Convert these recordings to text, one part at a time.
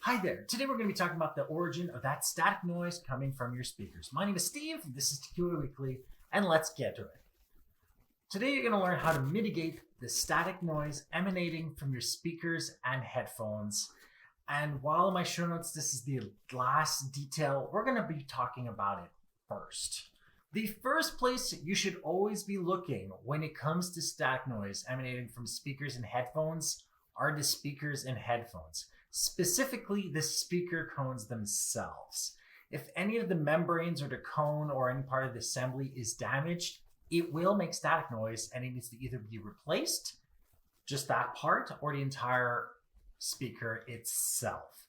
Hi there. Today we're going to be talking about the origin of that static noise coming from your speakers. My name is Steve, this is TQA Weekly, and let's get to it. Today you're going to learn how to mitigate the static noise emanating from your speakers and headphones. And while in my show notes this is the last detail, we're going to be talking about it first. The first place you should always be looking when it comes to static noise emanating from speakers and headphones are the speakers and headphones. Specifically, the speaker cones themselves. If any of the membranes or the cone or any part of the assembly is damaged, it will make static noise and it needs to either be replaced, just that part, or the entire speaker itself.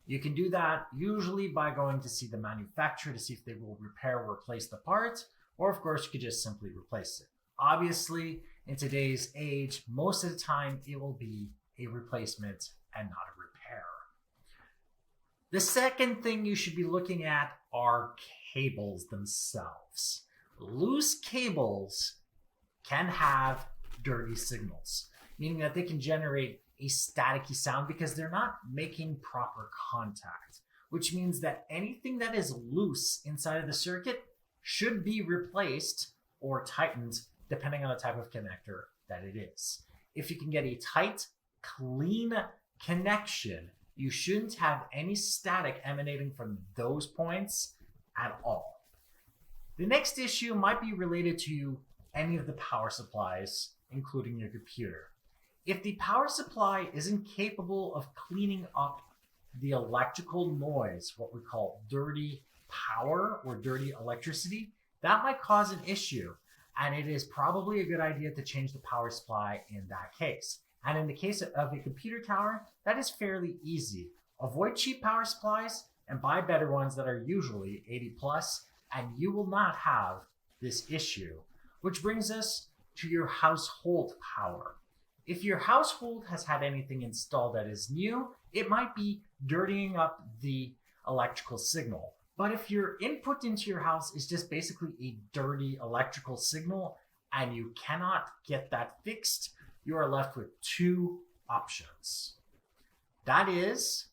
You can do that usually by going to see the manufacturer to see if they will repair or replace the part, or of course you could just simply replace it. Obviously, in today's age, most of the time it will be a replacement and not a repair. The second thing you should be looking at are cables themselves. Loose cables can have dirty signals, meaning that they can generate a staticky sound because they're not making proper contact, which means that anything that is loose inside of the circuit should be replaced or tightened depending on the type of connector that it is. If you can get a tight, clean connection, you shouldn't have any static emanating from those points at all. The next issue might be related to any of the power supplies, including your computer. If the power supply isn't capable of cleaning up the electrical noise, what we call dirty power or dirty electricity, that might cause an issue. And it is probably a good idea to change the power supply in that case. And in the case of a computer tower, that is fairly easy. Avoid cheap power supplies and buy better ones that are usually 80 plus, and you will not have this issue. Which brings us to your household power. If your household has had anything installed that is new, it might be dirtying up the electrical signal. But if your input into your house is just basically a dirty electrical signal and you cannot get that fixed, you are left with two options. That is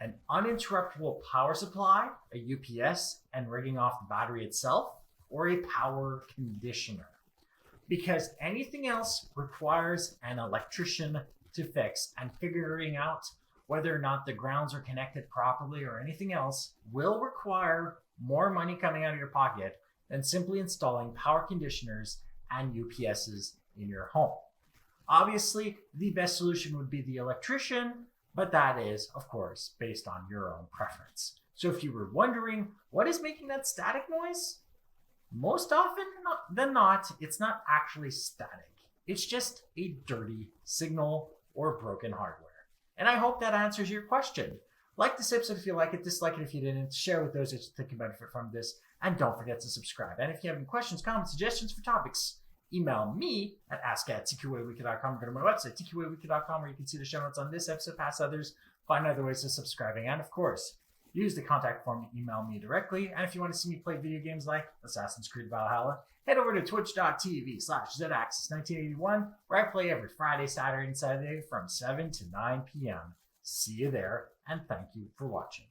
an uninterruptible power supply, a UPS, and rigging off the battery itself, or a power conditioner. Because anything else requires an electrician to fix, and figuring out whether or not the grounds are connected properly or anything else will require more money coming out of your pocket than simply installing power conditioners and UPSs in your home. Obviously, the best solution would be the electrician, but that is, of course, based on your own preference. So if you were wondering what is making that static noise, most often than not, it's not actually static. It's just a dirty signal or broken hardware. And I hope that answers your question. Like this episode if you like it, dislike it if you didn't, share with those that you think can benefit from this, and don't forget to subscribe. And if you have any questions, comments, suggestions for topics, email me at ask@tqaweekly.com. Go to my website, tqaweekly.com, where you can see the show notes on this episode, past others, find other ways of subscribing, and of course, use the contact form to email me directly. And if you want to see me play video games like Assassin's Creed Valhalla, head over to twitch.tv/zaxis1981, where I play every Friday, Saturday, and Saturday from 7 to 9 p.m. See you there, and thank you for watching.